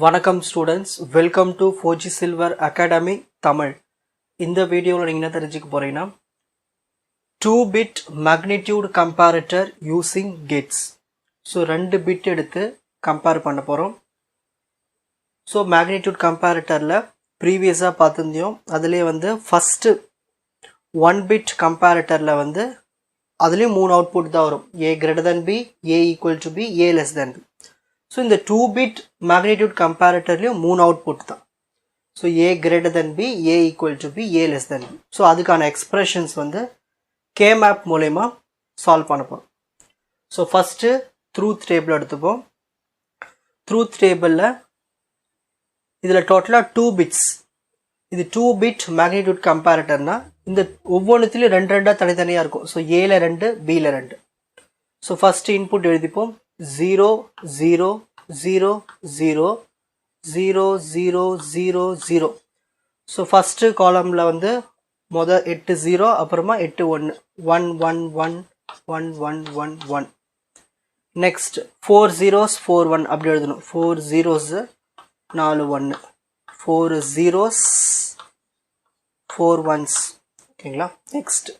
வணக்கம் students, welcome to 4G Silver Academy Tamil. இந்த வீடியோவில் நீங்கள் என்ன தெரிஞ்சுக்க போகிறீங்கன்னா 2-bit magnitude comparator using gates. So 2 bit எடுத்து கம்பேர் பண்ண போகிறோம். ஸோ மேக்னிடியூட் கம்பேரட்டரில் ப்ரீவியஸாக பார்த்துருந்தோம். அதுலேயே வந்து ஃபஸ்ட்டு 1-bit கம்பேரட்டரில் வந்து அதுலேயும் 3 அவுட்புட் தான் வரும். A greater than B, A equal to B, A less than B. So இந்த 2-bit magnitude comparatorலையும் 3 அவுட்புட் தான். So A greater than B, A equal to B, A less than B. So அதுக்கான expressions வந்து K-map மூலயமா solve பண்ண போகிறோம். So first truth table எடுத்துப்போம். Truth டேபிளில் இதில் டோட்டலாக 2 பிட்ஸ். இது 2-bit magnitude comparatorனா இந்த ஒவ்வொன்றுத்துலேயும் 2 தனித்தனியாக இருக்கும். ஸோ ஏல 2, பியில் 2. ஸோ ஃபஸ்ட்டு இன்புட் எழுதிப்போம். 0 0 0 0 0 0 0 0. ஸோ ஃபஸ்ட்டு காலமில் வந்து மொதல் 8 0, அப்புறமா 8 1 1 1 1 1 1 1 1. நெக்ஸ்ட் 4 zeros 4 1 அப்படி எழுதணும். 4 zeros 4 1, 4 zeros 4 1s. ஓகேங்களா? நெக்ஸ்ட்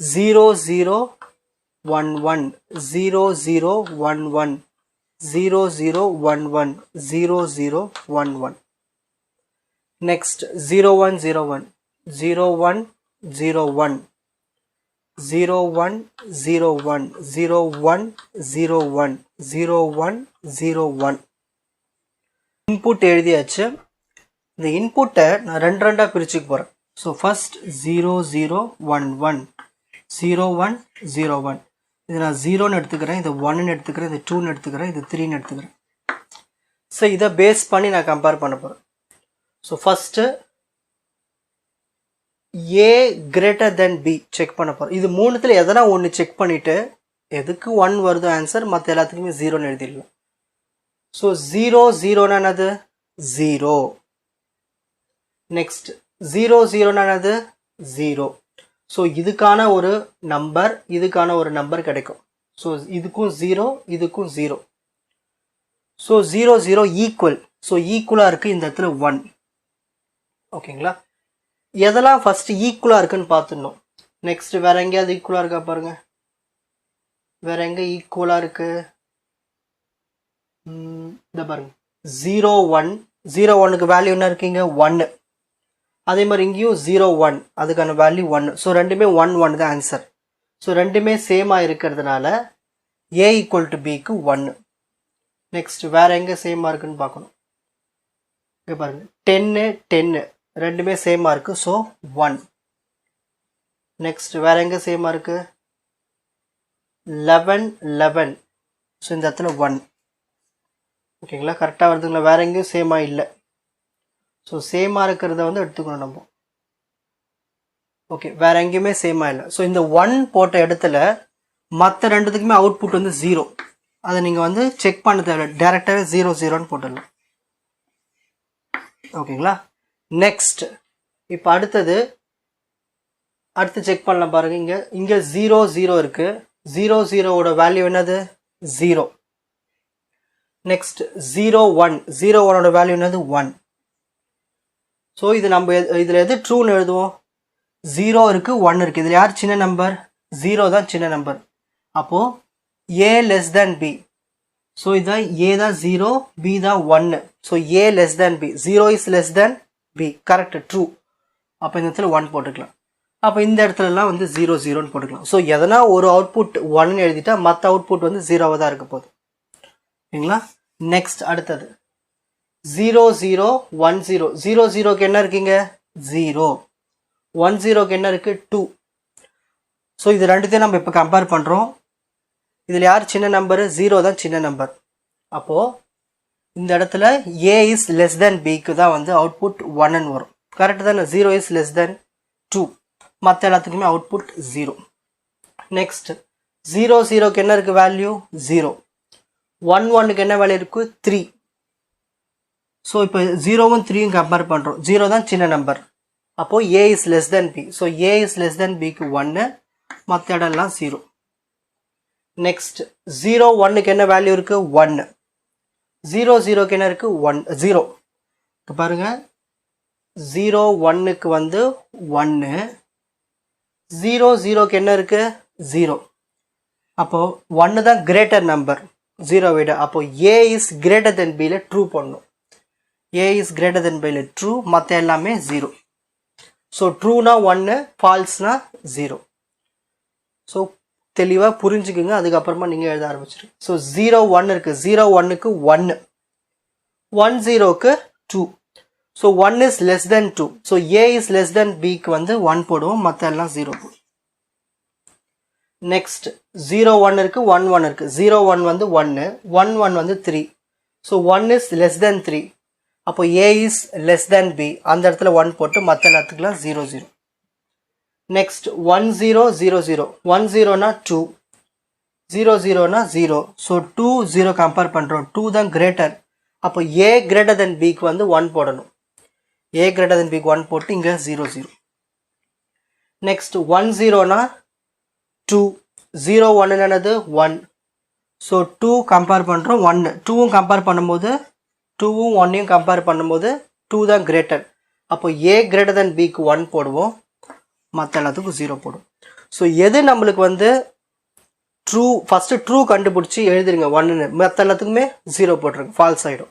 0 0 1 1 0 0 1 1 0 0 1 1 0 0 1 1. Next 0 1 0 1 0 1 0 1 0 1 0 1 0 1 0 1 0 1 0 1. இன்புட் எழுதியாச்சு. இந்த இன்புட்டை நான் ரெண்டாக பிரிச்சுக்க போகிறேன். So first 0 0 1 1 0 1 0 1. இது நான் 0ன்னு எடுத்துக்கிறேன், இது 1ன்னு எடுத்துக்கிறேன், இது 2ன்னு எடுத்துக்கிறேன், இது 3ன்னு எடுத்துக்கிறேன். ஸோ இதை பேஸ் பண்ணி நான் கம்பேர் பண்ண போகிறேன். So first A greater than B check பண்ண போகிறேன். இது மூணுத்தில் எதனா ஒன்று செக் பண்ணிவிட்டு எதுக்கு 1 வருது ஆன்சர், மற்ற எல்லாத்துக்குமே 0ன்னு எழுதிடலாம். ஸோ 0 0னா என்னது? 0. நெக்ஸ்ட் 0 0னா என்னது? 0. ஸோ இதுக்கான ஒரு நம்பர், இதுக்கான ஒரு நம்பர் கிடைக்கும். ஸோ இதுக்கும் 0, இதுக்கும் 0. So 0 0 equal. ஸோ ஈக்குவலாக இருக்குது இந்த இடத்துல 1. ஓகேங்களா? எதெல்லாம் ஃபஸ்ட்டு ஈக்குவலாக இருக்குன்னு பார்த்துடணும். நெக்ஸ்ட் வேற எங்கேயாவது ஈக்குவலாக இருக்கா பாருங்க. வேற எங்கே ஈக்குவலாக இருக்கு? இந்த பாருங்க 0 1 0 1க்கு வேல்யூ என்ன இருக்கீங்க? 1. அதே மாதிரி இங்கேயும் 0 1, அதுக்கான வேல்யூ 1. ஸோ ரெண்டுமே 1 1 தான் ஆன்சர். ஸோ ரெண்டுமே சேமாக இருக்கிறதுனால A ஈக்குவல் டு பிக்கு 1. நெக்ஸ்ட் வேற எங்கே சேமாக இருக்குன்னு பார்க்கணும். இங்கே பாருங்க 10 10 ரெண்டுமே சேமாக இருக்குது. ஸோ 1. நெக்ஸ்ட் வேற எங்கே சேமாக இருக்குது? 11 11. ஸோ இந்த இடத்துல 1. ஓகேங்களா? கரெக்டாக வருதுங்களா? வேற எங்கேயும் சேமாக இல்லை. ஸோ சேமாக இருக்கிறத வந்து எடுத்துக்கணும் நம்ம. ஓகே, வேற எங்கேயுமே சேமாக இல்லை. ஸோ இந்த 1 போட்ட இடத்துல மற்ற ரெண்டுத்துக்குமே அவுட்புட் வந்து 0. அதை நீங்கள் வந்து செக் பண்ண தேவை, டேரெக்டாகவே 0 0ன்னு போட்டுடலாம். ஓகேங்களா? நெக்ஸ்ட் இப்போ அடுத்து செக் பண்ணலாம் பாருங்க. இங்கே 0 0 இருக்கு. 0 0வோட வேல்யூ என்னது? 0. நெக்ஸ்ட் 0 1 0 1ஓட வேல்யூ என்னது? 1. ஸோ இது நம்ம இதில் எது ட்ரூன்னு எழுதுவோம்? 0 இருக்குது, 1 இருக்குது. இதில் யார் சின்ன நம்பர்? 0 தான் சின்ன நம்பர். அப்போது A less than B. So இதான் A தான் 0, B தான் 1. So A less than B. 0 is less than B. Correct, true. அப்போ இந்த இடத்துல 1 போட்டுக்கலாம். அப்போ இந்த இடத்துலலாம் வந்து 0 0ன்னு போட்டுக்கலாம். ஸோ எதனா ஒரு அவுட்புட் 1ன்னு எழுதிட்டா மற்ற அவுட்புட் வந்து 0வாக தான் இருக்க போகுது. சரிங்களா? நெக்ஸ்ட் அடுத்தது 0 0 1 0. 0 0க்கு என்ன இருக்கீங்க? 0. 1 0க்கு என்ன இருக்குது? 2. ஸோ இது ரெண்டுத்தையும் நம்ம இப்போ கம்பேர் பண்ணுறோம். இதில் யார் சின்ன நம்பரு? 0 தான் சின்ன நம்பர். அப்போது இந்த இடத்துல A இஸ் லெஸ் தேன் Bக்கு தான் வந்து அவுட்புட் 1ன்னு வரும். கரெக்டு தானே? 0 இஸ் லெஸ் தேன் 2. மற்ற எல்லாத்துக்குமே அவுட்புட் 0. நெக்ஸ்ட் 0 0க்கு என்ன இருக்குது வேல்யூ? 0. 1 1க்கு என்ன வேல்யூ இருக்குது? 3. ஸோ இப்போ 0வும் 3யும் கம்பேர் பண்ணுறோம். 0 தான் சின்ன நம்பர். அப்போது A is less than B. So A is less than Bக்கு 1, மற்ற இடம்லாம் 0. நெக்ஸ்ட் 0 1க்கு என்ன வேல்யூ இருக்குது? 1. 0 0க்கு என்ன இருக்கு 1 0 இப்ப பாருங்க 0 1க்கு வந்து 1 0 0க்கு என்ன இருக்கு 0 அப்போ 1 தான் கிரேட்டர் நம்பர் 0 விட அப்போ a is greater than b ல ட்ரூ பண்ணனும் a is greater than b ல ட்ரூ மத்த எல்லாமே 0 so true னா 1 false னா 0 so தெளிவா புரிஞ்சுக்குங்க அதுக்கு அப்புறமா நீங்க எழுத ஆரம்பிச்சிருங்க so 0 1 இருக்கு 0 1 க்கு 1 1 0 க்கு 2 so 1 is less than 2 so a is less than b க்கு வந்து 1 போடுவோம் மத்த எல்லாம் 0 போடுவோம் next 0 1 இருக்கு 1 1 இருக்கு 0 1 வந்து 1 1 1 வந்து 3 so 1 is less than 3 அப்போ a is less than b அந்த இடத்துல 1 போட்டு மத்த எல்லாத்துக்குலாம் 0 0 next 1 0 0 0 1 0 னா 2 0 0 னா 0 so 2 0 கம்பேர் பண்றோம் 2 தான் கிரேட்டர் அப்போ a greater than b க்கு வந்து 1 போடணும் a greater than b க்கு 1 போட்டு இங்க 0 0 next 1 0 னா 2 0 1 என்னது 1 so 2 கம்பேர் பண்றோம் 1 2 ம் கம்பேர் பண்ணும்போது 2 ம் 1 ம் கம்பேர் பண்ணும்போது 2 தான் கிரேட்டர் அப்போ a greater than b க்கு 1 போடுவோம் மத்த எல்லாத்துக்கும் 0 போடுவோம் so எது நமக்கு வந்து ட்ரூ ஃபர்ஸ்ட் ட்ரூ கண்டுபிடிச்சி எழுதிருங்க 1 ன்னு மத்த எல்லாத்துக்குமே 0 போட்டுருங்க ஃபால்ஸ் ஆயிடும்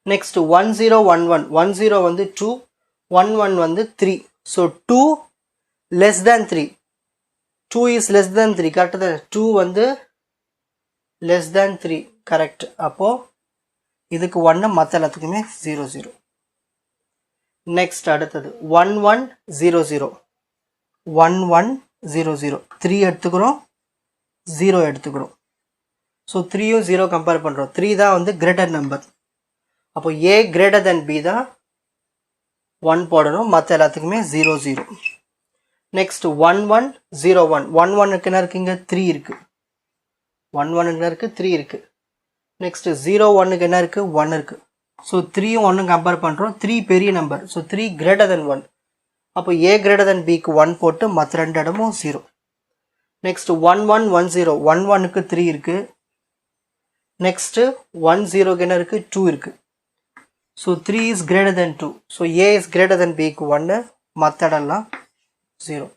next 1 0 1 1 1 0 வந்து 2 1 1 வந்து 3 so 2 less than 3 2 is less than 3 correct தான் 2 வந்து less than 3 correct அப்போ இதுக்கு 1 மத்த எல்லாத்துக்குமே 0 0 next அடுத்தது 1 1 0 0 1 1 0 0 3 எடுத்துக்கிறோம் 0 எடுத்துக்கிறோம் so 3 யும் 0 கம்பேர் பண்றோம் 3 தான் வந்து கிரேட்டர் நம்பர் அப்போ a greater than b தான் 1 போடணும் மத்த எல்லாத்துக்குமே 0 0 next 1 1 0 1 1 1 க்கு என்ன இருக்குங்க 3 இருக்கு 1 1 க்கு இருக்கு 3 இருக்கு next 0 1 க்கு என்ன இருக்கு 1 இருக்கு so 3 யும் 1 கம்பேர் பண்றோம் 3 பெரிய நம்பர் so 3 greater than 1 அப்போ a greater than b க்கு 1 போட்டு மத்த ரெண்டு இடமும் 0 next 1 1 1 0 1 1 க்கு 3 இருக்கு next 1 0 க்கு என்ன இருக்கு 2 இருக்கு so 3 is greater than 2 so a is greater than b க்கு 1 மத்த இடம்லாம் 0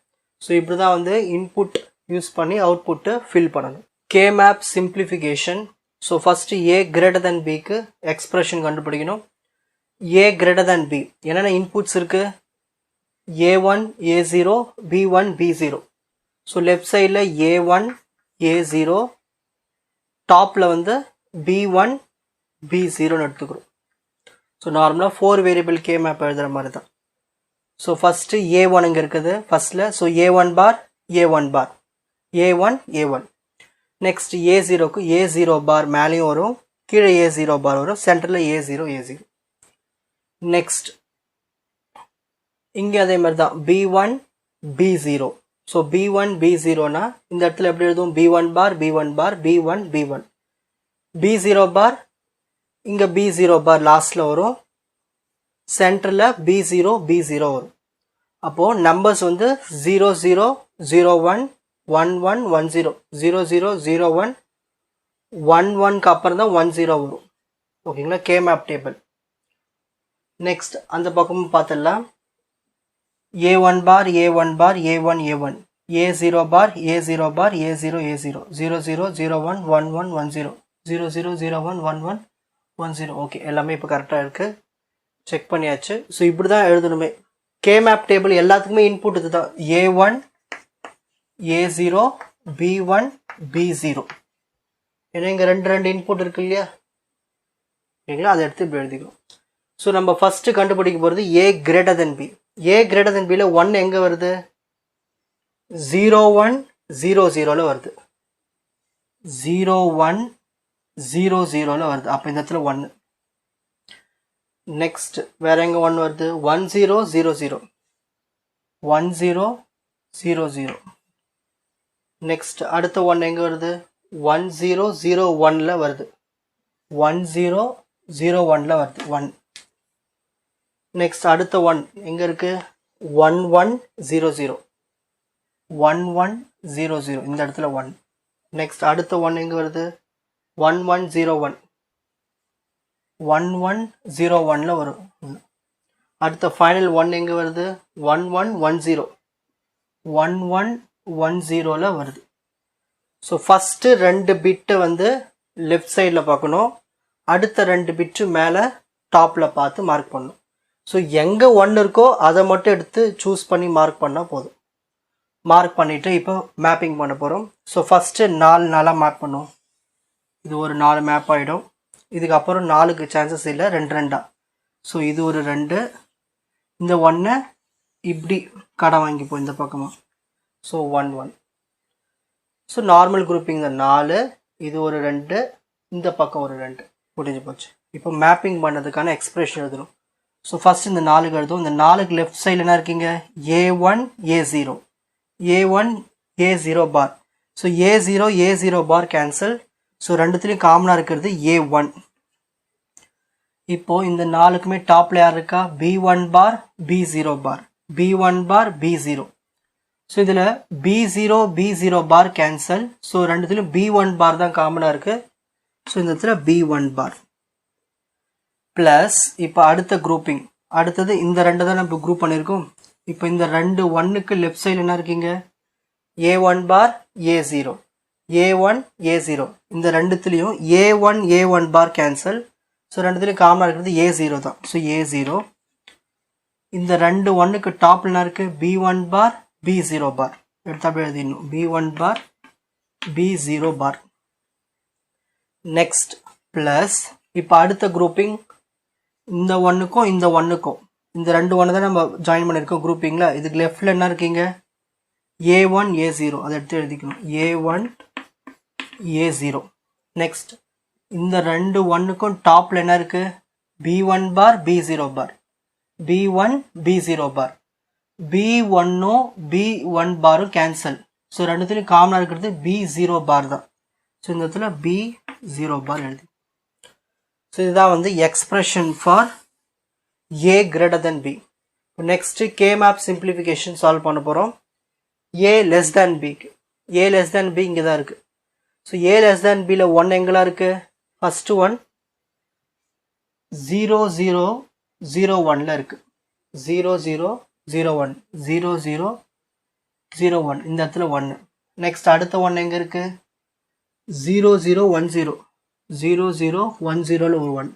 so இப்படி தான் வந்து இன்புட் யூஸ் பண்ணி அவுட்புட் ஃபில் பண்ணனும் k map simplification so first a greater than b க்கு எக்ஸ்பிரஷன் கண்டுபிடிக்கணும் a greater than b என்னென்ன இன்புட்ஸ் இருக்கு a1 a0 b1 b0 so left சைடுல a1 a0 டாப்ல வந்து b1 b0 ன்னு எடுத்துக்கிறோம் so நார்மலா 4 வேரியபிள் k map எழுதுற மாதிரி தான் so first a1 இங்க இருக்குது firstல so a1 bar a1 bar a1 a1 next a0 க்கு a0 bar மேலயும் வரும் கீழே a0 bar வரும் சென்டர்ல a0 a0 next இங்க அதே மாதிரி தான் b1 b0 so b1 b0 னா இந்த இடத்துல எப்படி எழுதுவோம் b1 bar b1 bar b1 b1 b0 bar இங்க b0 bar லாஸ்ட்ல வரும் சென்டர்ல b0 b0 வரும் அப்போ நம்பர்ஸ் வந்து 0 0 0 1 1 1 1 0 0 0 0 1 1 1 க்கு அப்புறம் தான் 1 0 வரும் ஓகேங்களா k map டேபிள் நெக்ஸ்ட் அந்த பக்கமும் பார்த்தலாம் a1 bar a1 bar a1 a1 a0 bar a0 bar a0 a0 0 0 0 1 1 1 1 0 0 0 0 1 1 1 1 0 okay எல்லாமே இப்போ கரெக்டா இருக்கு செக் பண்ணியாச்சு சோ இப்படி தான் எழுதணுமே k map டேபிள் எல்லாத்துக்குமே இன்புட் இதுதான் a1 a0 b1 b0 ஏன்னா இங்க ரெண்டு இன்புட் இருக்கு இல்லையா ஓகேங்களா அதை எடுத்து இப்படி எழுதிக்கிறோம் சோ நம்ம ஃபர்ஸ்ட் கண்டுபிடிக்க போறது a greater than b a greater than b ல 1 எங்க வருது 0 1 0 0 ல வருது 0 1 0 0 ல வருது அப்ப இந்த இடத்துல 1 next வேற எங்க 1 வருது 1 0 0 0 1 0 0 0 next அடுத்த 1 எங்க வருது 1 0 0 1 ல வருது 1 0 0 1 ல வருது 1 next அடுத்த 1 எங்க இருக்கு 1 1 0 0 1 1 0 0 இந்த இடத்துல 1 next அடுத்த 1 எங்க வருது 1 1 0 1 1101ல வரும். அடுத்த ஃபைனல் 1 எங்க வருது? 1110 1110ல வருது. ஸோ ஃபஸ்ட்டு 2 பிட்டு வந்து லெஃப்ட் சைடில் பார்க்கணும், அடுத்த 2 பிட்டு மேலே டாப்பில் பார்த்து மார்க் பண்ணணும். ஸோ எங்கே 1 இருக்கோ அதை மட்டும் எடுத்து சூஸ் பண்ணி மார்க் பண்ணால் போதும். மார்க் பண்ணிவிட்டு இப்போ மேப்பிங் பண்ண போகிறோம். ஸோ ஃபஸ்ட்டு 4 நாளாக மேப் பண்ணுவோம். இது ஒரு 4 மேப் ஆகிடும். இதுக்கப்புறம் 4க்கு சான்சஸ் இல்லை, 2 2. ஸோ இது ஒரு 2, இந்த 1 இப்படி கடை வாங்கிப்போம் இந்த பக்கமாக. ஸோ 1 1. ஸோ நார்மல் குரூப்பிங் தான் 4, இது ஒரு 2, இந்த பக்கம் ஒரு 2, முடிஞ்சு போச்சு. இப்போ மேப்பிங் பண்ணதுக்கான எக்ஸ்பிரஷன் எழுதணும். ஸோ ஃபஸ்ட் இந்த 4க்கு எழுதும். இந்த 4க்கு லெஃப்ட் சைடில் என்ன இருக்கீங்க? A1 A0 A1 A0 பார். ஸோ A0 A0 பார் கேன்சல். ஸோ ரெண்டுத்துலேயும் காமனாக இருக்கிறது A1. இப்போது இந்த 4க்குமே டாப்பில் யார் இருக்கா? B1 பார் B0 பார், B1 பார் B0. ஸோ இதில் B0 B0 பார் கேன்சல். ஸோ ரெண்டுத்துலையும் B1 பார் தான் காமனாக இருக்குது. ஸோ இந்த இடத்துல B1 பார் ப்ளஸ் இப்போ அடுத்த குரூப்பிங், அடுத்தது இந்த 2 தான் நம்ம குரூப் பண்ணியிருக்கோம். இப்போ இந்த 2 1க்கு லெஃப்ட் சைடில் என்ன இருக்கீங்க? A1 பார் A0 A1 A0. இந்த ரெண்டுத்துலேயும் A1 A1 பார் கேன்சல். ஸோ ரெண்டுத்துலேயும் காமனாக இருக்கிறது A0 தான். So A0. இந்த 2 1க்கு டாப்பில் என்ன இருக்குது? B1 பார் B0 பார். எடுத்தாப்பே எழுதிடணும், B1 பார் B0 பார். நெக்ஸ்ட் ப்ளஸ் இப்போ அடுத்த குரூப்பிங், இந்த 1க்கும் இந்த 1க்கும், இந்த 2 1 தான் நம்ம ஜாயின் பண்ணியிருக்கோம் குரூப்பிங்கில். இதுக்கு லெஃப்டில் என்ன இருக்கீங்க? A1 A0. அதை எடுத்து எழுதிக்கணும், A1 A0. நெக்ஸ்ட் இந்த 2 1க்கும் டாப்பில் என்ன இருக்குது? B1 பார் B0 பார், B1 B0 பார். B1ம் B1 பாரும் கேன்சல். ஸோ ரெண்டுத்துலையும் காமனாக இருக்கிறது B0 பார் தான். ஸோ இந்த இடத்துல B0 பார் எழுதி. ஸோ இதுதான் வந்து expression for A greater than B. Next K map simplification solve பண்ண போகிறோம். A less than B, A less than B இங்கே தான் இருக்குது. ஸோ A less than Bல 1 எங்கெல்லாம் இருக்குது? ஃபஸ்ட்டு 1 0 0 0 1ல இருக்குது. 0 0 0 1 0 0 0 1 இந்த இடத்துல 1. நெக்ஸ்ட் அடுத்த 1 எங்கே இருக்குது? 0 0 1 0 0 0 1 0ல ஒரு 1.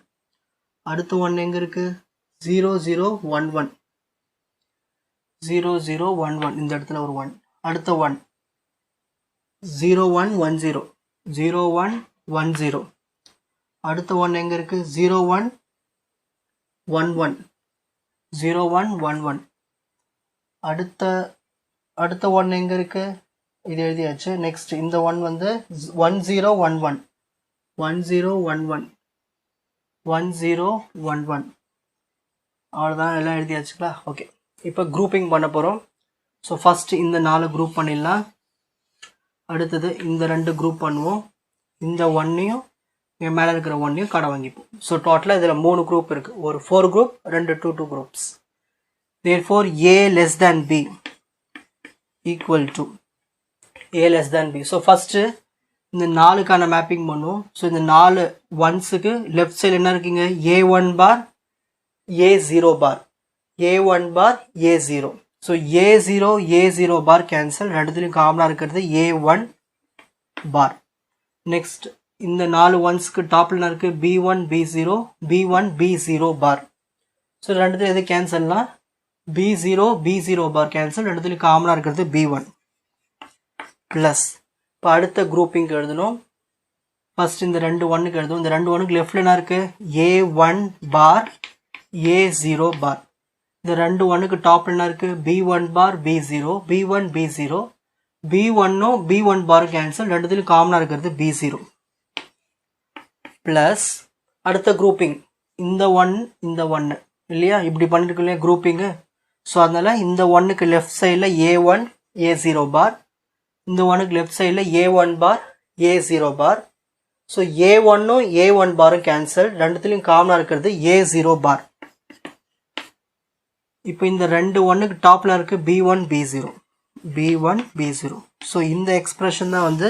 அடுத்த 1 எங்கே இருக்குது? 0 0 1 1 0 0 1 1 இந்த இடத்துல ஒரு 1. அடுத்த 1 0 1 1 0 0 1 1 0. அடுத்த 1 எங்கே இருக்குது? 0 1 1 1 0 1 1 1. அடுத்த 1 எங்கே இருக்குது? இது எழுதியாச்சு. நெக்ஸ்ட் இந்த 1 வந்து 1 0 1 1 1 0 1 1 1 0 1 1. அவ்வளோதான், எல்லாம் எழுதியாச்சுங்களா? ஓகே, இப்போ குரூப்பிங் பண்ண போகிறோம். ஸோ ஃபஸ்ட்டு இந்த 4 குரூப் பண்ணிடலாம். அடுத்தது இந்த 2 குரூப் பண்ணுவோம். இந்த 1ஐயும் என் மேலே இருக்கிற 1ஐயும் கடை வாங்கிப்போம். ஸோ டோட்டலாக இதில் 3 குரூப் இருக்குது. ஒரு 4 group, 2 2 groups. Therefore A less than B equal to A less than B. So first இந்த 4க்கான மேப்பிங் பண்ணுவோம். ஸோ இந்த 4 1ஸுக்கு லெஃப்ட் சைடு என்ன இருக்கீங்க? A1 பார் A0 பார், A1 பார் A0. ஸோ A0 A0 பார் கேன்சல். ரெண்டுத்துலையும் காமனாக இருக்கிறது A1 பார். நெக்ஸ்ட் இந்த 4 1ஸுக்கு டாப்பில் இருக்குது B1 B0 B1 B0 பார். ஸோ ரெண்டுத்துலையும் எது கேன்சல்னா B0 B0 பார் கேன்சல். ரெண்டுத்துலையும் காமனாக இருக்கிறது B1 ப்ளஸ். இப்போ அடுத்த குரூப்பிங்க்கு எழுதணும். ஃபஸ்ட் இந்த 2 1க்கு எழுதும். இந்த 2 1க்கு லெஃப்டில் என்ன இருக்குது? A1 பார் A0 பார். இந்த 2 1க்கு டாப்பில் என்ன இருக்குது? B1 பார் B0 B1 B0. B1ம் B1 பார் கேன்சல். ரெண்டுத்துலையும் காமனாக இருக்கிறது B0 ப்ளஸ். அடுத்த குரூப்பிங் இந்த 1 இந்த 1 இல்லையா? இப்படி பண்ணிட்டு இல்லையா குரூப்பிங்கு? ஸோ அதனால் இந்த 1க்கு லெஃப்ட் சைடில் A1 A0 பார், இந்த 1க்கு லெஃப்ட் சைடில் A1 பார் A0 பார். ஸோ A1ம் A1 பாரும் கேன்சல். ரெண்டுத்துலையும் காமனாக இருக்கிறது A0 பார். இப்போ இந்த 2 1க்கு டாப்பில் இருக்குது B1 B0 B1 B0. So இந்த எக்ஸ்பிரஷன் தான் வந்து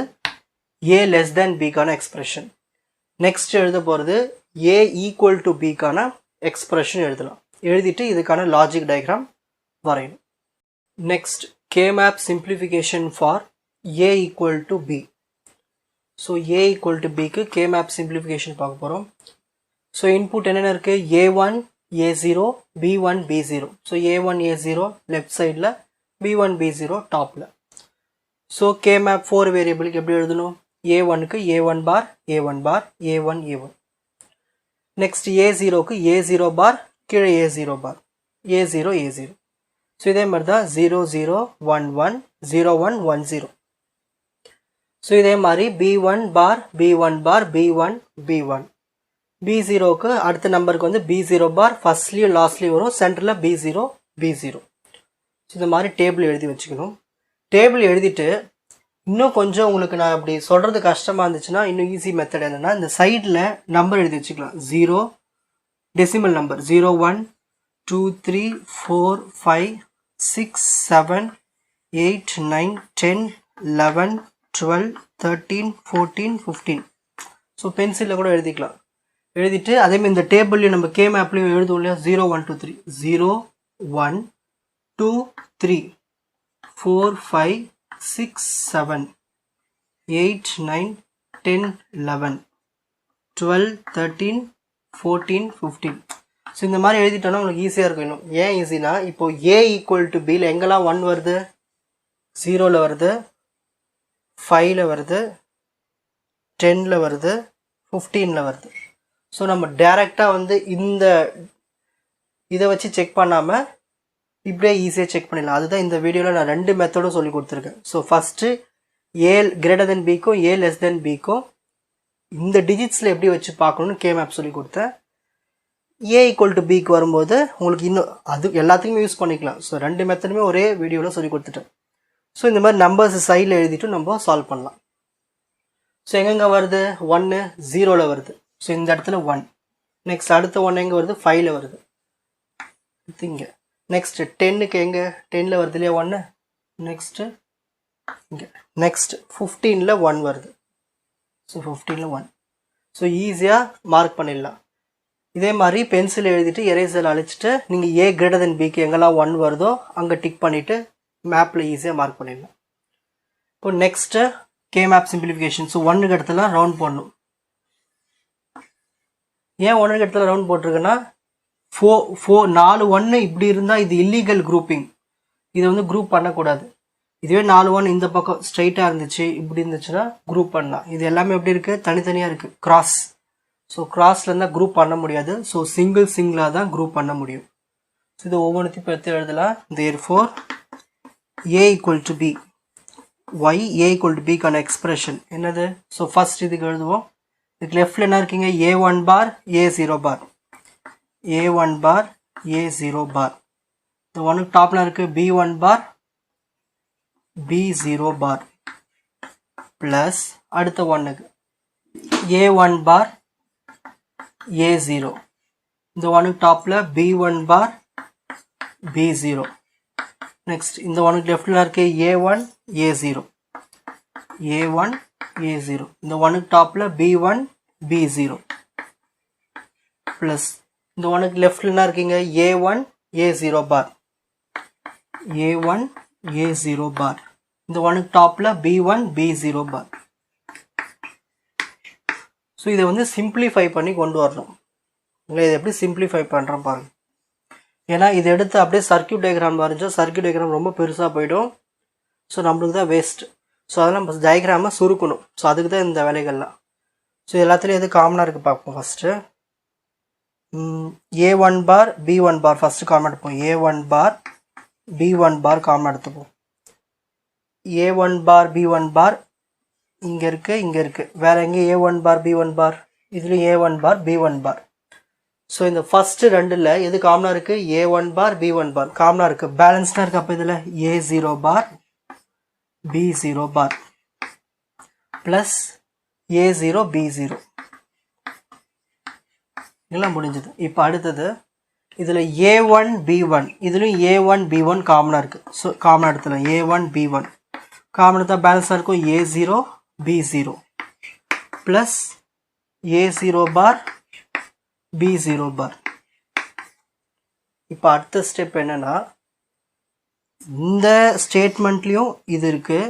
A less than Bக்கான எக்ஸ்பிரஷன். நெக்ஸ்ட் எழுத போகிறது a equal to b கான எக்ஸ்பிரஷன் எழுதலாம். எழுதிட்டு இதுக்கான லாஜிக் டயக்ராம் வரையணும். Next K-map simplification for a equal to b. So a equal to b க்கு K-map simplification பார்க்க போறோம். So input என்னென்ன இருக்கு? a1 a0 b1 b0. So a1 a0 left sideல b1 b0 topல. So K-map 4 variable எப்படி எழுதணும்? a1 க்கு a1 bar a1 bar a1 a1. Next a0 க்கு a0 bar கீழே a0 bar a0 a0. So இதே மாதிரி தான் 0 0 1 1 0 1 1 0. So இதே மாதிரி b1 bar b1 bar b1 b1. b0 க்கு அடுத்த நம்பருக்கு வந்து b0 bar ஃபர்ஸ்ட்லயும் லாஸ்ட்லயும் வரும், சென்டர்ல b0 b0. So இந்த மாதிரி டேபிள் எழுதி வச்சுக்கணும். டேபிள் எழுதிட்டு இன்னும் கொஞ்சம் உங்களுக்கு நான் அப்படி சொல்றது கஷ்டமா இருந்துச்சுன்னா இன்னும் ஈஸி மெத்தட் என்னன்னா இந்த சைடுல நம்பர் எழுதி வச்சுக்கலாம். 0 டெசிமல் நம்பர் 0 1 2 3 4 5 6 7 8 9 10 11 12 13 14 15. ஸோ பென்சிலில் கூட எழுதிக்கலாம். எழுதிட்டு அதேமாதிரி இந்த டேபிள்லையும் நம்ம K-mapலையும் எழுதுவோம் இல்லையா? 0 1 2 3 0 1 2 3 4 5 6 7 8 9 10 11 12 13 14 15. ஸோ இந்த மாதிரி எழுதிட்டோன்னா உங்களுக்கு ஈஸியாக இருக்கும். இன்னும் ஏன் ஈஸினா இப்போ a ஈக்குவல் டு பியில் எங்கெல்லாம் 1 வருது? 0ல் வருது, 5ல் வருது, 10ல் வருது, 15ல் வருது. ஸோ நம்ம டைரெக்டாக வந்து இந்த இதை வச்சு செக் பண்ணாமல் இப்படியே ஈஸியாக செக் பண்ணிடலாம். அதுதான் இந்த வீடியோவில் நான் 2 மெத்தடும் சொல்லி கொடுத்துருக்கேன். So first a greater than bக்கும் a less than bக்கும் இந்த டிஜிட்ஸில் எப்படி வச்சு பார்க்கணும்னு K-map சொல்லி கொடுத்தேன். a ஈக்குவல் டு பிக்கு வரும்போது உங்களுக்கு இன்னும் அது எல்லாத்துக்குமே யூஸ் பண்ணிக்கலாம். ஸோ 2 மெத்தடுமே ஒரே வீடியோவில் சொல்லி கொடுத்துட்டேன். ஸோ இந்த மாதிரி நம்பர்ஸ் சைடில் எழுதிட்டு நம்ம சால்வ் பண்ணலாம். ஸோ எங்கெங்கே வருது? 1 0ல் வருது. ஸோ இந்த இடத்துல 1. நெக்ஸ்ட் அடுத்த 1 எங்கே வருது? 5ல் வருது இங்கே. நெக்ஸ்ட் 10க்கு எங்கே? 10ல் வருது இல்லையா 1. நெக்ஸ்ட்டு இங்கே. நெக்ஸ்ட் 15ல் 1 வருது. ஸோ 15ல் 1. ஸோ ஈஸியாக மார்க் பண்ணிடலாம். இதே மாதிரி பென்சில் எழுதிட்டு எரேசர் அழிச்சிட்டு நீங்கள் a greater than bக்கு எங்கெல்லாம் 1 வருதோ அங்கே டிக் பண்ணிவிட்டு மேப்பில் ஈஸியாக மார்க் பண்ணிடலாம். இப்போ நெக்ஸ்ட்டு K-map simplification. ஸோ 1க்கு இடத்துல ரவுண்ட் போடணும். ஏன் 1க்கு இடத்துல ரவுண்ட் போட்டிருக்குன்னா 4 1 இப்படி இருந்தால் இது இல்லீகல் குரூப்பிங். இதை வந்து குரூப் பண்ணக்கூடாது. இதுவே 4 1 இந்த பக்கம் ஸ்ட்ரைட்டாக இருந்துச்சு இப்படி இருந்துச்சுன்னா குரூப் பண்ணலாம். இது எல்லாமே எப்படி இருக்குது? தனித்தனியாக இருக்குது, கிராஸ். ஸோ கிராஸில் இருந்தால் குரூப் பண்ண முடியாது. ஸோ சிங்கிளாக தான் குரூப் பண்ண முடியும். ஸோ இது ஒவ்வொன்றுத்தையும் எடுத்து எழுதலாம். therefore a equal to b. y a equal to b கான எக்ஸ்பிரஷன் என்னது? ஸோ ஃபர்ஸ்ட் இதுக்கு எழுதுவோம். இதுக்கு லெஃப்டில் என்ன இருக்கீங்க? a1 bar a0 bar a1 bar a0 bar. இந்த ஒன்றுக்கு டாப்பில் இருக்குது b1 bar b0 bar plus அடுத்த ஒன்றுக்கு a1 bar a0. இந்த ஒன்றுக்கு டாப்பில் b1 bar b0. நெக்ஸ்ட் இந்த ஒன்றுக்கு லெஃப்டில் இருக்கு a1 a0 a1 a0. இந்த ஒன்றுக்கு டாப்பில் b1 b0 ப்ளஸ் இந்த ஒன்றுக்கு லெஃப்டில் என்ன இருக்கீங்க? a1 a0 bar a1 a0 bar. இந்த ஒன்றுக்கு டாப்பில் b1 b0 bar. ஸோ இதை வந்து சிம்பிளிஃபை பண்ணி கொண்டு வரணும். இல்லை இதை எப்படி சிம்பிளிஃபை பண்ணுறோம் பாருங்கள். ஏன்னா இதை எடுத்து அப்படியே சர்க்கியூட் டயக்ராம் வரைஞ்சா சர்க்கியூட் டயக்ராம் ரொம்ப பெருசாக போயிடும். ஸோ நம்மளுக்கு தான் வேஸ்ட். ஸோ அதெல்லாம் நம்ம டயக்ராமை சுருக்கணும். ஸோ அதுக்கு தான் இந்த வேலைகள்லாம். ஸோ எல்லாத்துலேயும் எது காமனாக இருக்குது பார்ப்போம். First a1 bar b1 bar first common எடுப்போம். a1 bar b1 bar common எடுத்துப்போம். a1 bar b1 bar இங்கே இருக்குது வேறு எங்கே? a1 bar b1 bar இதுலேயும் a1 bar b1 bar. So இந்த ஃபஸ்ட்டு ரெண்டில் எது காமனாக இருக்குது? a1 bar b1 bar காமனாக இருக்குது, பேலன்ஸ்டாக இருக்குது. அப்போ இதில் a0 bar b0 bar plus a0 b0 எல்லாம் முடிஞ்சது. இப்போ அடுத்தது இதில் a1 b1 இதுலேயும் a1 b1 காமனாக இருக்குது. ஸோ காமனாக இடத்துல a1 b1 காமன் எடுத்தால் பேலன்ஸாக இருக்கும் a0 b0 plus a0 bar B0 பார். இப்போ அடுத்த ஸ்டெப் என்னன்னா இந்த ஸ்டேட்மெண்ட்லயும் இது இருக்கு,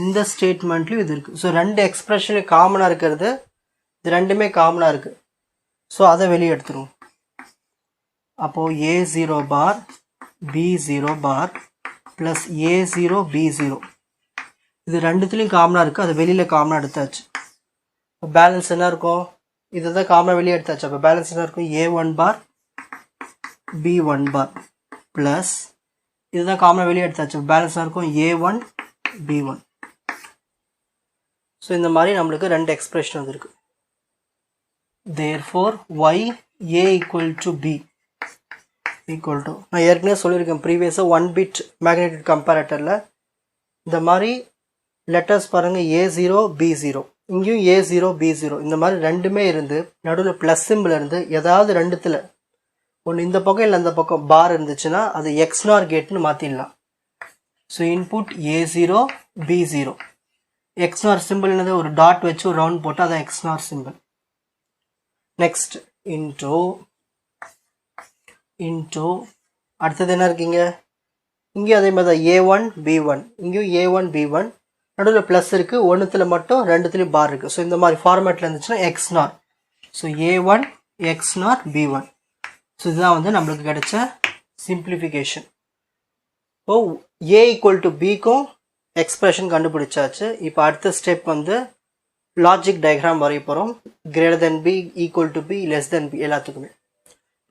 இந்த ஸ்டேட்மெண்ட்லயும் இது இருக்கு. ஸோ ரெண்டு எக்ஸ்பிரஷன் காமனாக இருக்கிறது, இது ரெண்டுமே காமனாக இருக்கு. ஸோ அதை வெளியே எடுத்துருவோம். அப்போது A0 பார் B0 bar plus A0 B0 இது ரெண்டுத்துலேயும் காமனாக இருக்குது, அது வெளியில் காமனாக எடுத்தாச்சு. பேலன்ஸ் என்ன இருக்கும்? இதை தான் காமனாக வெளியே எடுத்தாச்சு. அப்போ பேலன்ஸ் என்ன இருக்கும்? A1 பார் B1 பார் ப்ளஸ் இதுதான் காமனாக வெளியே எடுத்தாச்சு. பேலன்ஸாக இருக்கும் A1 B1. ஸோ இந்த மாதிரி நம்மளுக்கு ரெண்டு எக்ஸ்பிரஷன் வந்துருக்கு. therefore y a equal to b equal to, நான் ஏற்கனவே சொல்லியிருக்கேன் ப்ரீவியஸாக 1 பிட் மேக்னெட்டிக் கம்பேரட்டரில் இந்த மாதிரி லெட்டர்ஸ் பாருங்கள் A0 B0, இங்கேயும் A0 B0 இந்த மாதிரி ரெண்டுமே இருந்து நடுவில் ப்ளஸ் சிம்பிள் இருந்து ஏதாவது ரெண்டுத்தில் ஒன்று இந்த பக்கம் இல்லை அந்த பக்கம் பார் இருந்துச்சுன்னா அது XNOR கேட்னு மாற்றிடலாம். So input A0 B0 XNOR simple என்னது? ஒரு டாட் வச்சு ஒரு ரவுண்ட் போட்டு அதான் XNOR சிம்பிள். நெக்ஸ்ட் இன்டூ அடுத்தது என்ன இருக்கீங்க? இங்கேயும் அதே மாதிரி தான் A1 B1, இங்கேயும் A1 B1 நடுவில் ப்ளஸ் இருக்குது, ஒன்றுத்தில் மட்டும் ரெண்டுத்துலேயும் பார் இருக்குது. ஸோ இந்த மாதிரி ஃபார்மேட்டில் இருந்துச்சுன்னா XNOR. So A1 XNOR B1. So இதுதான் வந்து நம்மளுக்கு கிடைச்ச சிம்பிளிஃபிகேஷன். ஓ A ஈக்குவல் டு Bக்கும் எக்ஸ்பிரஷன் கண்டுபிடிச்சாச்சு. இப்போ அடுத்த ஸ்டெப் வந்து லாஜிக் டயக்ராம் வரைய போகிறோம். Greater than B, equal to B, less than B எல்லாத்துக்குமே.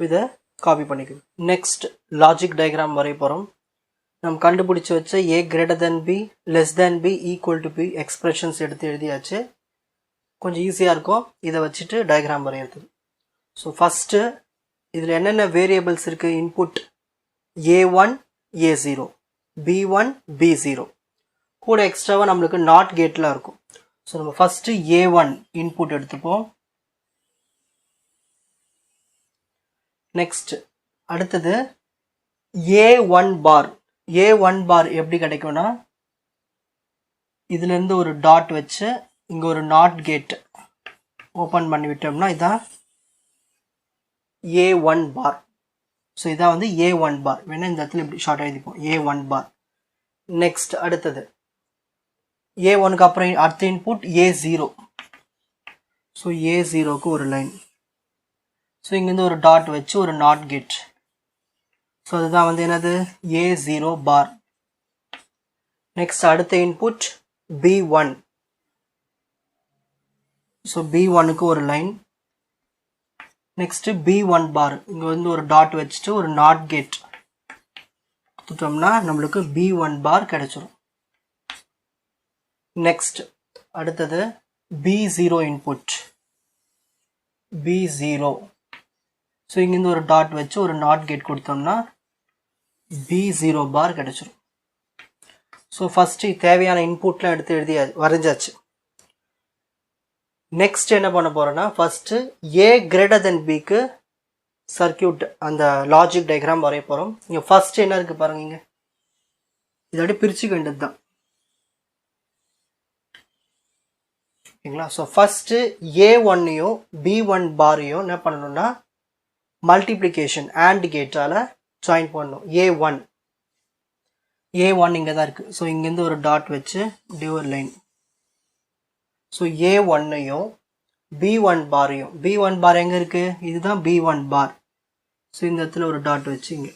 இதை காப்பி பண்ணிக்கணும். நெக்ஸ்ட் லாஜிக் டயக்ராம் வரைய போகிறோம். நம்ம கண்டுபிடிச்சி வச்ச A greater than B, less than B, equal to B expressions எடுத்து எழுதியாச்சு. கொஞ்சம் ஈஸியாக இருக்கும் இதை வச்சுட்டு டயக்ராம் வரையிறது. ஸோ ஃபஸ்ட்டு இதில் என்னென்ன வேரியபிள்ஸ் இருக்குது? Input A1 A0, B1 B0, கூட எக்ஸ்ட்ராவாக நம்மளுக்கு நாட் கேட்லாம் இருக்கும். ஸோ நம்ம ஃபஸ்ட்டு A1 இன்புட் எடுத்துப்போம். நெக்ஸ்ட் அடுத்தது A1 பார். A1 பார் எப்படி கிடைக்கும்னா இதுலேருந்து ஒரு டாட் வச்சு இங்கே ஒரு நாட் கேட் ஓப்பன் பண்ணி விட்டோம்னா இதான் A1 பார். ஸோ இதான் வந்து A1 பார். வேணா இந்த இடத்துல இப்படி ஷார்ட் எழுதிப்போம் A1 பார். நெக்ஸ்ட் அடுத்தது A1க்கு அப்புறம் அடுத்த இன்புட் A0. ஸோ A0க்கு ஒரு லைன். ஸோ இங்கேருந்து ஒரு டாட் வச்சு ஒரு நாட் கேட். ஸோ அதுதான் வந்து என்னது? A0 பார். நெக்ஸ்ட் அடுத்த இன்புட் B1. ஸோ B1க்கு ஒரு லைன். நெக்ஸ்ட் B1 பார். இங்கே வந்து ஒரு டாட் வச்சுட்டு ஒரு நாட் கேட் கொடுத்துட்டோம்னா நம்மளுக்கு B1 பார் கிடைச்சிரும். நெக்ஸ்ட் அடுத்தது B0 இன்புட். B0. ஸோ இங்கேருந்து ஒரு டாட் வச்சு ஒரு நாட் கேட் கொடுத்தோம்னா B0 பார் கிடைச்சிரும். ஸோ ஃபஸ்ட்டு தேவையான இன்புட்லாம் எடுத்து வரைஞ்சாச்சு. நெக்ஸ்ட் என்ன பண்ண போகிறோன்னா ஃபஸ்ட்டு A கிரேட்டர் தென் Bக்கு சர்க்கியூட் அந்த லாஜிக் டயக்ராம் வரைய போகிறோம். இங்கே ஃபஸ்ட்டு என்ன இருக்குது பாருங்க, இங்கே இதோட பிரிச்சுக்க வேண்டியது தான். ஓகேங்களா? ஸோ ஃபஸ்ட்டு A1ஐயும் B1 பாரையும் என்ன பண்ணணும்னா மல்டிப்ளிகேஷன் ஆண்ட் கேட்டால் ஜாயின் பண்ணணும். A1 இங்கே தான் இருக்குது. ஸோ இங்கேருந்து ஒரு டாட் வச்சு இப்படி ஒரு லைன். ஸோ A1ஐயும் B1 பாரையும், B1 பார் எங்கே இருக்குது? இதுதான் B1 பார். ஸோ இந்த இடத்துல ஒரு டாட் வச்சு இங்கே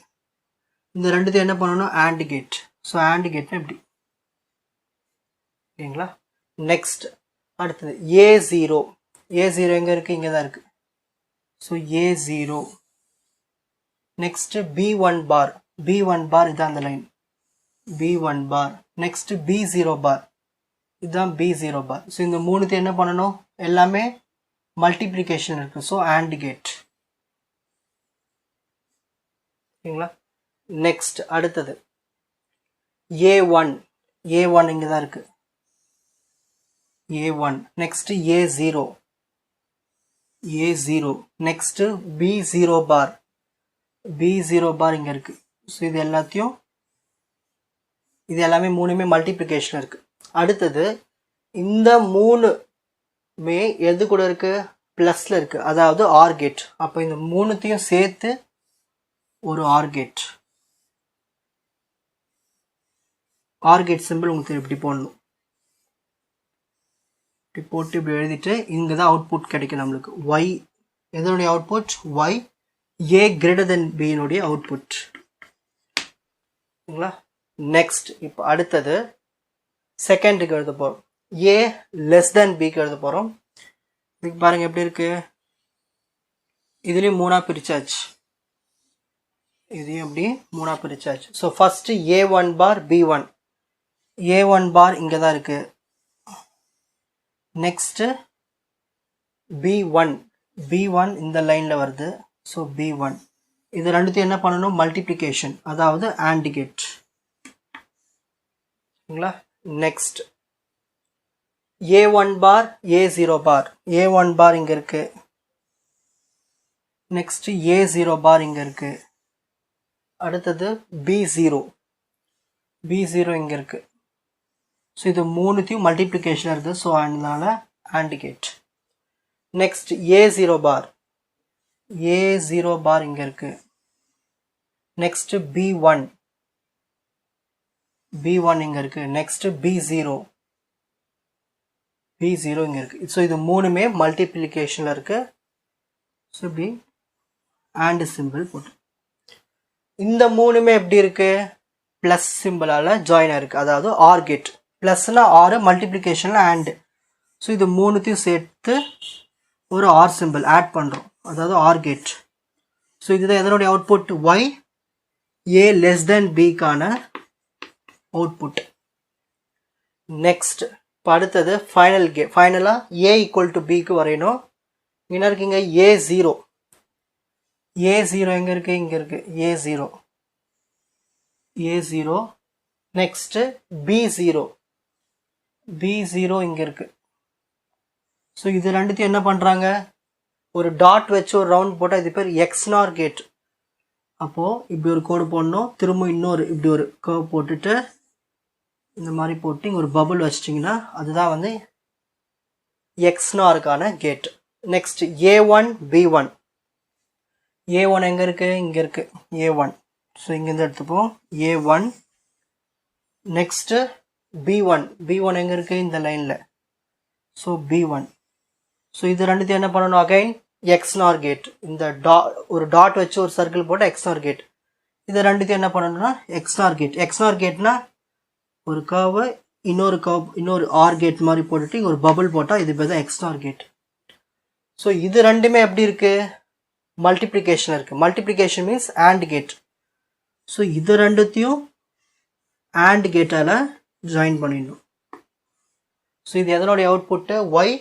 இந்த ரெண்டுத்தையும் என்ன பண்ணணும்? And gate. ஸோ ஆண்ட் கேட்னா இப்படி. ஓகேங்களா? நெக்ஸ்ட் அடுத்தது A0. A0 எங்கே இருக்குது? இங்கே தான் இருக்குது. So A0. நெக்ஸ்ட் B1 பார். B1 பார் இதான் அந்த லைன் B1 பார். நெக்ஸ்ட் B0 பார். இதுதான் B0 பார். ஸோ இந்த மூணுத்தையும் என்ன பண்ணணும்? எல்லாமே மல்டிப்ளிகேஷன் இருக்குது. So and gate. ஓகேங்களா? நெக்ஸ்ட் அடுத்தது A1. A1 இங்கே தான் இருக்குது. A1. Next A0. A0. Next B0 பார். B0 பார் இங்கே இருக்குது. ஸோ இது எல்லாமே மூணுமே மல்டிப்ளிகேஷன் இருக்குது. அடுத்தது இந்த மூணுமே எது கூட இருக்குது? ப்ளஸில் இருக்குது, அதாவது ஆர் கேட். அப்போ இந்த மூணுத்தையும் சேர்த்து ஒரு OR gate. OR gate simple உங்களுக்கு இப்படி போடணும். இப்படி போட்டு இப்படி எழுதிட்டு இங்கே தான் அவுட்புட் கிடைக்கும் நம்மளுக்கு. ஒய் எதனுடைய output? Y A greater than பியினுடைய அவுட்புட். சரிங்களா? நெக்ஸ்ட் இப்போ அடுத்தது செகண்டுக்கு எழுத போகிறோம். ஏ லெஸ் தென் பிக்கு எழுத போகிறோம். இதுக்கு பாருங்கள் எப்படி இருக்குது. இதுலேயும் 3ஆக பிரிச்சாச்சு. இதையும் அப்படி 3ஆக பிரிச்சாச்சு. ஸோ ஃபஸ்ட்டு A1 பார் B1. A1 பார் இங்கே தான் இருக்குது. Next B1. B1 இந்த லைனில் வருது. ஸோ B1 இது ரெண்டுத்தையும் என்ன பண்ணணும்? மல்டிப்ளிகேஷன், அதாவது AND கேட். சரிங்களா? நெக்ஸ்ட் A1 பார் A0 பார். A1 பார் இங்கே இருக்குது. நெக்ஸ்ட் A0 பார் இங்கே இருக்குது. அடுத்தது B0. B0 இங்கே இருக்குது. ஸோ இது மூணுத்தையும் மல்டிப்ளிகேஷன் இருக்குது. ஸோ அதனால AND gate. Next A0 bar. A0 bar இங்கே இருக்குது. Next B1. B1 இங்கே இருக்குது. Next B0. B0 இங்கே இருக்குது. ஸோ இது மூணுமே மல்டிப்ளிகேஷனில் இருக்குது. ஸோ இப்படி AND சிம்பிள் போட்டு இந்த மூணுமே எப்படி இருக்குது? ப்ளஸ் சிம்பிளால் ஜாயின் ஆயிருக்கு, அதாவது ஆர் கேட். ப்ளஸ்னா ஆறு, மல்டிப்ளிகேஷனில் AND. ஸோ இது மூணுத்தையும் சேர்த்து ஒரு ஆர் சிம்பிள் ஆட் பண்ணுறோம், அதாவது ஆர் கேட். ஸோ இதுதான் எதனுடைய output? Y a less than பிக்கான output. Next இப்போ அடுத்தது ஃபைனல் கேட். ஃபைனலாக ஏ ஈக்குவல் டு பிக்கு வரையணும். என்ன இருக்குங்க? A0. A0 எங்கே இருக்குது? இங்கே இருக்குது. A0. A0. Next B0. B0 இங்கே இருக்குது. ஸோ இது ரெண்டுத்தையும் என்ன பண்ணுறாங்க? ஒரு டாட் வச்சு ஒரு ரவுண்ட் போட்டால் இது பேர் எக்ஸ்நார் கேட். அப்போது இப்படி ஒரு கோடு போடணும். திரும்ப இன்னொரு இப்படி ஒரு கர்வ் போட்டுட்டு இந்த மாதிரி போட்டு இங்கே ஒரு பபுள் வச்சிட்டிங்கன்னா அதுதான் வந்து எக்ஸ்நாருக்கான gate. Next A1 B1. A1 எங்கே இருக்குது? இங்கே இருக்குது. A1. ஸோ இங்கேருந்து எடுத்துப்போம். A1. Next B1. B1 எங்கே இருக்குது? இந்த லைனில். So B1. ஸோ இது ரெண்டுத்தையும் என்ன பண்ணணும்? Again XNOR gate. இந்த ஒரு டாட் வச்சு ஒரு சர்க்கிள் போட்டு எக்ஸ்நார் கேட். இது ரெண்டுத்தையும் என்ன பண்ணணும்னா எக்ஸ்நார் கேட். எக்ஸ்நார் கேட்னா ஒரு கர்வு இன்னொரு ஆர் கேட் மாதிரி போட்டுட்டு ஒரு பபுள் போட்டால் இது பேர் தான் எக்ஸ்நார் கேட். ஸோ இது ரெண்டுமே எப்படி இருக்குது? மல்டிப்ளிகேஷன் இருக்குது. Multiplication means AND gate. So இது ரெண்டுத்தையும் AND கேட்டால் ஜாயின் பண்ணிடணும். ஸோ இது எதனுடைய output? Y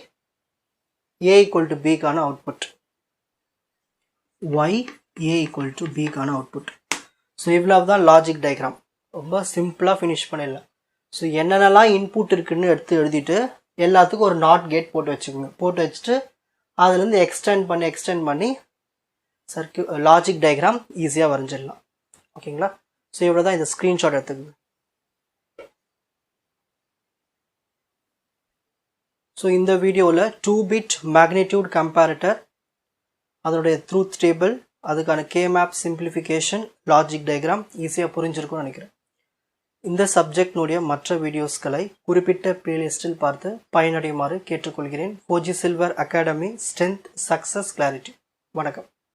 A equal to பிக்கான output. Y A equal to பிக்கான அவுட்புட். ஸோ இவ்வளோ தான் லாஜிக் டயக்ராம். ரொம்ப சிம்பிளாக ஃபினிஷ் பண்ணிடலாம். ஸோ என்னென்னலாம் இன்புட் இருக்குன்னு எடுத்து எழுதிட்டு எல்லாத்துக்கும் ஒரு நாட் கேட் போட்டு வச்சுக்கோங்க. போட்டு வச்சுட்டு அதுலேருந்து எக்ஸ்டெண்ட் பண்ணி லாஜிக் டயக்ராம் ஈஸியாக வரைஞ்சிடலாம். ஓகேங்களா? ஸோ இவ்வளோ தான். இந்த ஸ்க்ரீன்ஷாட் எடுத்துக்கோங்க. ஸோ இந்த வீடியோவில் 2-bit மேக்னிடியூட் கம்பேரட்டர், அதனுடைய ட்ரூத் டேபிள், அதுக்கான K-மேப் சிம்பிளிஃபிகேஷன், லாஜிக் டயக்ராம் ஈஸியாக புரிஞ்சிருக்கும்னு நினைக்கிறேன். இந்த சப்ஜெக்டினுடைய மற்ற வீடியோஸ்களை குறிப்பிட்ட பிளேலிஸ்டில் பார்த்து பயனடையுமாறு கேட்டுக்கொள்கிறேன். 4G Silver Academy, Strength, Success, Clarity. வணக்கம்.